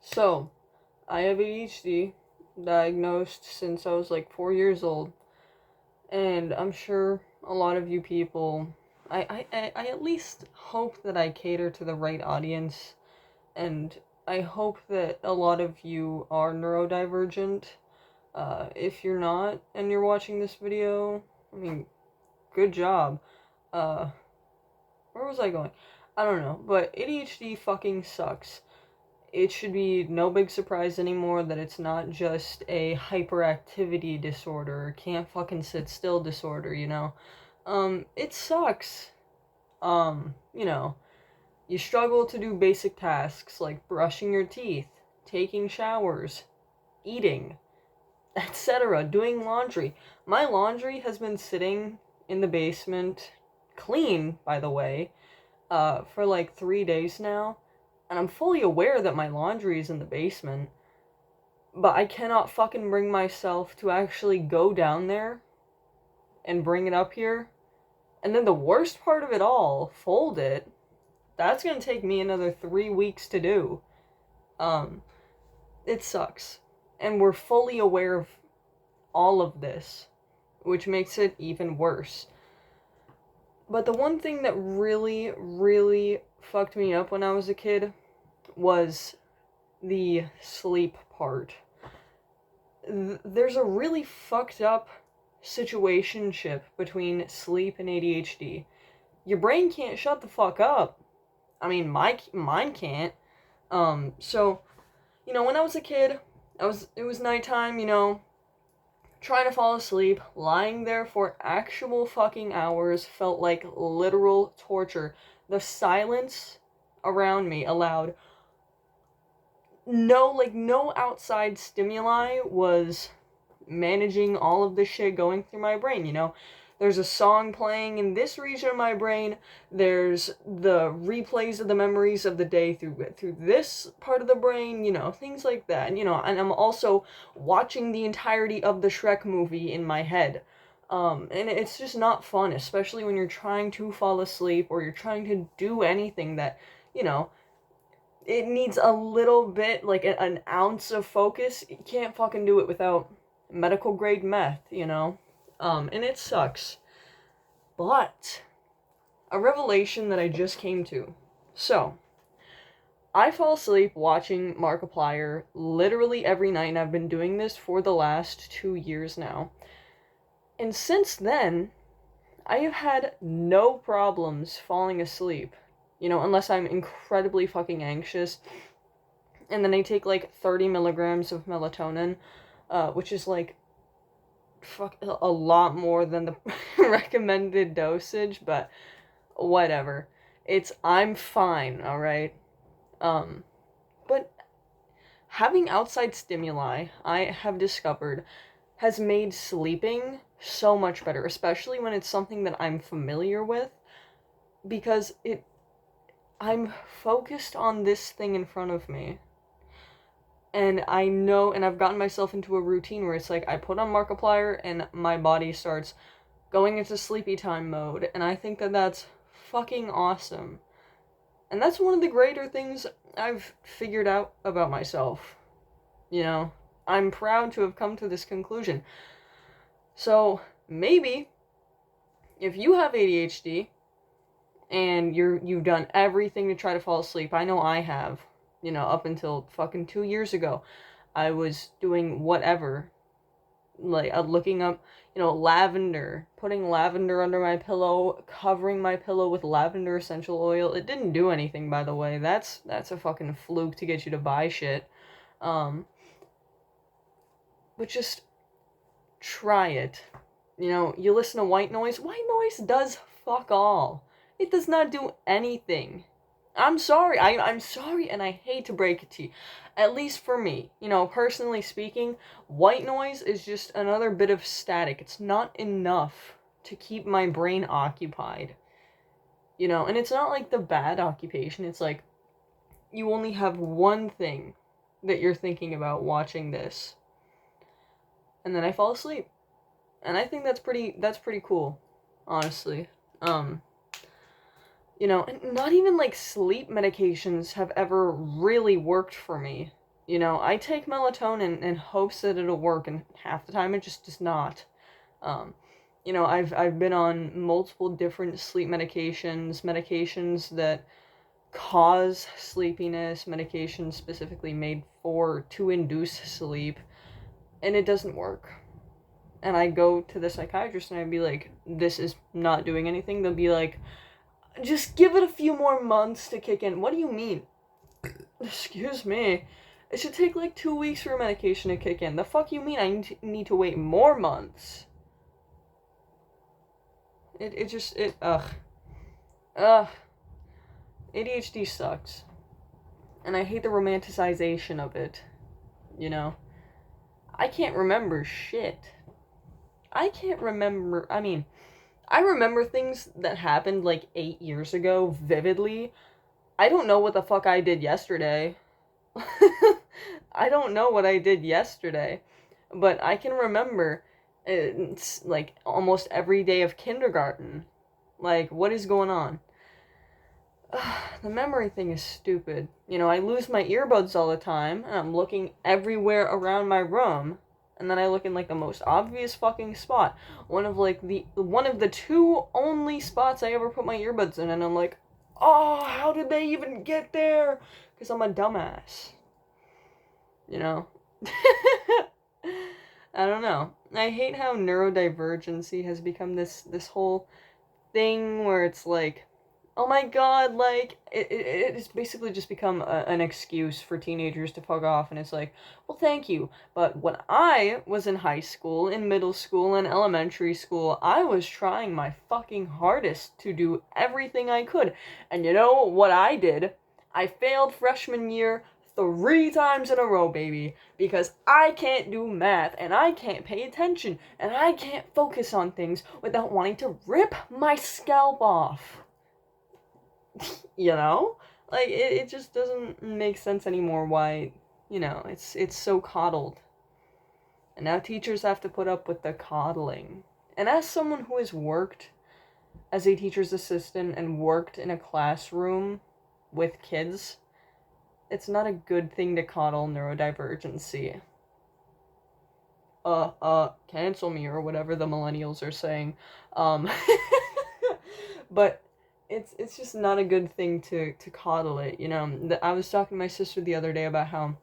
So, I have ADHD, diagnosed since I was like 4 years old, and I'm sure a lot of you people, I at least hope that I cater to the right audience, and I hope that a lot of you are neurodivergent. If you're not and you're watching this video, I mean, good job. Uh, where was I going? I don't know, but ADHD fucking sucks. It should be no big surprise anymore that it's not just a hyperactivity disorder, can't fucking sit still disorder, you know? It sucks. You know, you struggle to do basic tasks like brushing your teeth, taking showers, eating, etc., doing laundry. My laundry has been sitting in the basement, clean, by the way, for like 3 days now, and I'm fully aware that my laundry is in the basement, but I cannot fucking bring myself to actually go down there and bring it up here. And then the worst part of it all, fold it. That's gonna take me another 3 weeks to do. Um, it sucks. And we're fully aware of all of this, which makes it even worse. But the one thing that really, really fucked me up when I was a kid was the sleep part. There's a really fucked up situationship between sleep and ADHD. Your brain can't shut the fuck up. I mean, mine can't. So, when I was a kid, it was nighttime, trying to fall asleep, lying there for actual fucking hours felt like literal torture. The silence around me allowed no outside stimuli was managing all of the shit going through my brain. There's a song playing in this region of my brain, there's the replays of the memories of the day through this part of the brain, things like that. And I'm also watching the entirety of the Shrek movie in my head. And it's just not fun, especially when you're trying to fall asleep or you're trying to do anything that, it needs a little bit, like an ounce of focus. You can't fucking do it without medical grade meth, and it sucks. But a revelation that I just came to. So, I fall asleep watching Markiplier literally every night, and I've been doing this for the last 2 years now. And since then, I have had no problems falling asleep. Unless I'm incredibly fucking anxious. And then I take like 30 milligrams of melatonin, which is like a lot more than the recommended dosage, but whatever. I'm fine, alright? But having outside stimuli, I have discovered, has made sleeping so much better, especially when it's something that I'm familiar with, because I'm focused on this thing in front of me. And I know, and I've gotten myself into a routine where it's like, I put on Markiplier and my body starts going into sleepy time mode, and I think that that's fucking awesome. And that's one of the greater things I've figured out about myself. I'm proud to have come to this conclusion. So, maybe, if you have ADHD, and you've done everything to try to fall asleep, I know I have, up until fucking 2 years ago, I was doing whatever, like, looking up, lavender, putting lavender under my pillow, covering my pillow with lavender essential oil. It didn't do anything, by the way. That's a fucking fluke to get you to buy shit. But just try it. You listen to white noise. White noise does fuck all. It does not do anything. I'm sorry. I'm sorry, and I hate to break it to you. At least for me, personally speaking, white noise is just another bit of static. It's not enough to keep my brain occupied. And it's not like the bad occupation. It's like you only have one thing that you're thinking about watching this. And then I fall asleep. And I think that's pretty cool, honestly. And not even like sleep medications have ever really worked for me. You know, I take melatonin in hopes that it'll work, and half the time it just does not. Um, you know, I've been on multiple different sleep medications that cause sleepiness, medications specifically made to induce sleep, and it doesn't work. And I go to the psychiatrist and I'd be like, this is not doing anything. They'll be like, just give it a few more months to kick in. What do you mean? Excuse me. It should take like 2 weeks for a medication to kick in. The fuck you mean I need to wait more months? Ugh. ADHD sucks. And I hate the romanticization of it. You know? I can't remember shit. I remember things that happened like 8 years ago vividly. I don't know what the fuck I did yesterday. I don't know what I did yesterday. But I can remember it's like almost every day of kindergarten. Like, what is going on? The memory thing is stupid. You know, I lose my earbuds all the time, and I'm looking everywhere around my room, and then I look in like the most obvious fucking spot. One of the two only spots I ever put my earbuds in, and I'm like, oh, how did they even get there? Because I'm a dumbass. You know? I don't know. I hate how neurodivergency has become this whole thing where it's like, oh my god, like, it's basically just become an excuse for teenagers to fuck off, and it's like, well, thank you, but when I was in high school, in middle school, and elementary school, I was trying my fucking hardest to do everything I could, and you know what I did? I failed freshman year 3 times in a row, baby, because I can't do math, and I can't pay attention, and I can't focus on things without wanting to rip my scalp off. You know? Like, it just doesn't make sense anymore why, you know, it's so coddled. And now teachers have to put up with the coddling. And as someone who has worked as a teacher's assistant and worked in a classroom with kids, it's not a good thing to coddle neurodivergency. Cancel me or whatever the millennials are saying. But it's just not a good thing to coddle it, you know. I was talking to my sister the other day about how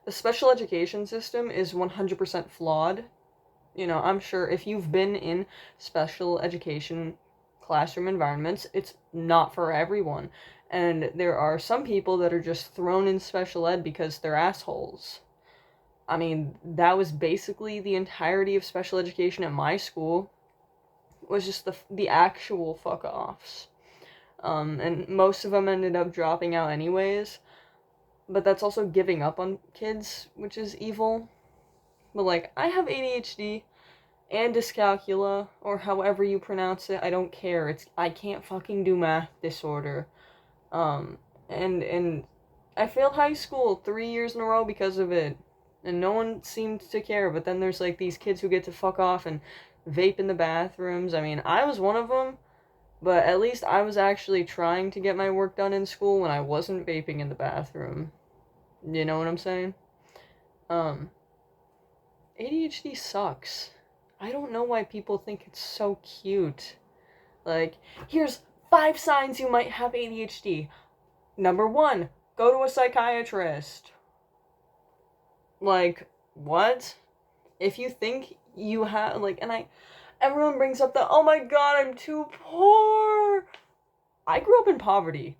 the special education system is 100% flawed. You know, I'm sure if you've been in special education classroom environments, it's not for everyone. And there are some people that are just thrown in special ed because they're assholes. I mean, that was basically the entirety of special education at my school, was just the actual fuck-offs. And most of them ended up dropping out anyways. But that's also giving up on kids, which is evil. But, like, I have ADHD and dyscalculia, or however you pronounce it, I don't care. I can't fucking do math disorder. And I failed high school 3 years in a row because of it. And no one seemed to care, but then there's, like, these kids who get to fuck off and vape in the bathrooms. I mean, I was one of them, but at least I was actually trying to get my work done in school when I wasn't vaping in the bathroom. You know what I'm saying? ADHD sucks. I don't know why people think it's so cute. Like, here's 5 signs you might have ADHD. Number 1, go to a psychiatrist. Like, what? If you think you have, like, everyone brings up that, oh my god, I'm too poor. I grew up in poverty.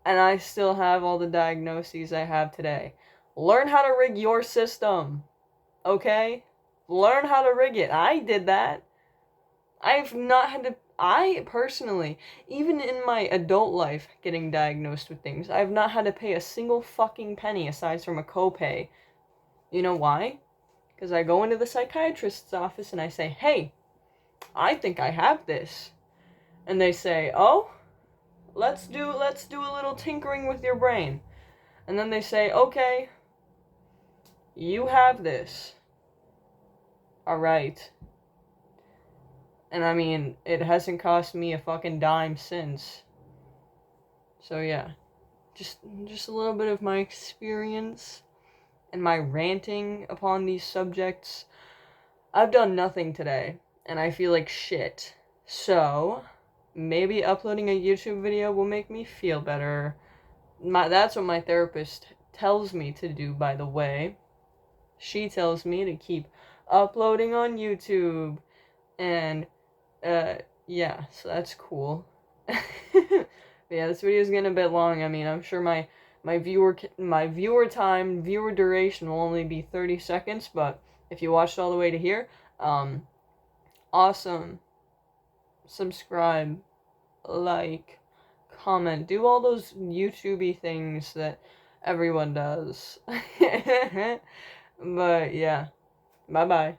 And I still have all the diagnoses I have today. Learn how to rig your system. Okay? Learn how to rig it. I did that. I personally, even in my adult life getting diagnosed with things, I've not had to pay a single fucking penny aside from a copay. You know why? Because I go into the psychiatrist's office and I say, hey, I think I have this. And they say, oh, let's do a little tinkering with your brain. And then they say, okay, you have this. Alright. And I mean, it hasn't cost me a fucking dime since. So yeah, just a little bit of my experience and my ranting upon these subjects. I've done nothing today, and I feel like shit. So, maybe uploading a YouTube video will make me feel better. That's what my therapist tells me to do, by the way. She tells me to keep uploading on YouTube. And, yeah, so that's cool. Yeah, this video is getting a bit long. I mean, I'm sure my viewer duration will only be 30 seconds, but if you watched all the way to here, awesome. Subscribe, like, comment, do all those YouTubey things that everyone does. But yeah, bye bye.